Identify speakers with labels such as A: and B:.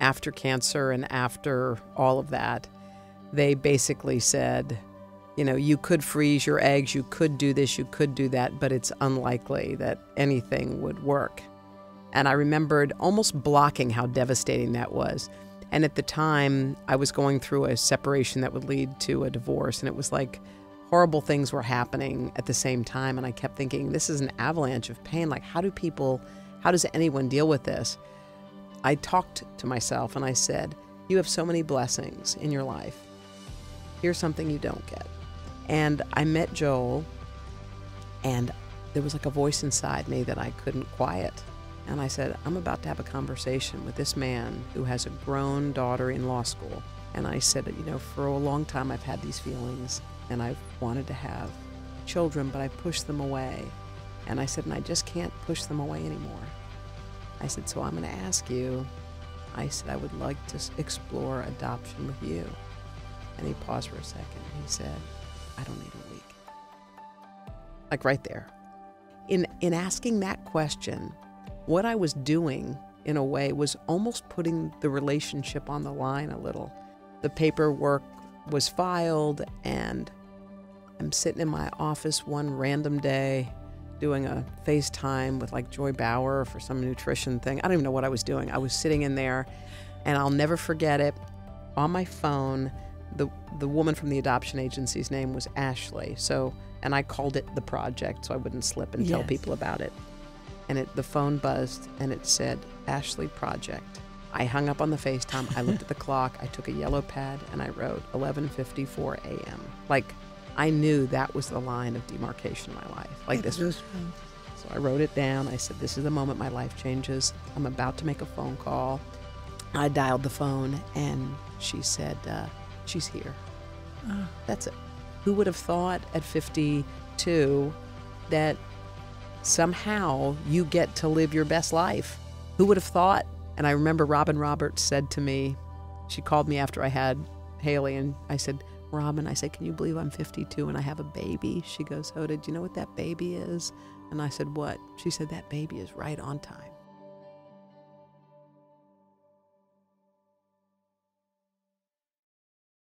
A: after cancer and after all of that, they basically said, you know, you could freeze your eggs, you could do this, you could do that, but it's unlikely that anything would work. And I remembered almost blocking how devastating that was. And at the time, I was going through a separation that would lead to a divorce, and it was like horrible things were happening at the same time. And I kept thinking, this is an avalanche of pain. Like, how does anyone deal with this? I talked to myself and I said, you have so many blessings in your life. Here's something you don't get. And I met Joel, and there was like a voice inside me that I couldn't quiet. And I said, I'm about to have a conversation with this man who has a grown daughter in law school. And I said, you know, for a long time I've had these feelings and I've wanted to have children, but I pushed them away. And I said, and I just can't push them away anymore. I said, so I'm going to ask you. I said, I would like to explore adoption with you. And he paused for a second. He said, I don't need a week. Like right there. In asking that question, what I was doing, in a way, was almost putting the relationship on the line a little. The paperwork was filed, and I'm sitting in my office one random day doing a FaceTime with like Joy Bauer for some nutrition thing. I don't even know what I was doing. I was sitting in there, and I'll never forget it. On my phone, the woman from the adoption agency's name was Ashley. And I called it The Project so I wouldn't slip and tell people about it. And the phone buzzed and it said, Ashley Project. I hung up on the FaceTime. I looked at the clock. I took a yellow pad and I wrote 11:54 a.m. Like, I knew that was the line of demarcation in my life. Like this. So I wrote it down. I said, this is the moment my life changes. I'm about to make a phone call. I dialed the phone and she said, she's here. That's it. Who would have thought at 52 that somehow you get to live your best life? Who would have thought? And I remember Robin Roberts said to me, she called me after I had Haley, and I said, Robin, I said, can you believe I'm 52 and I have a baby? She goes, Hoda, do you know what that baby is? And I said, what? She said, that baby is right on time.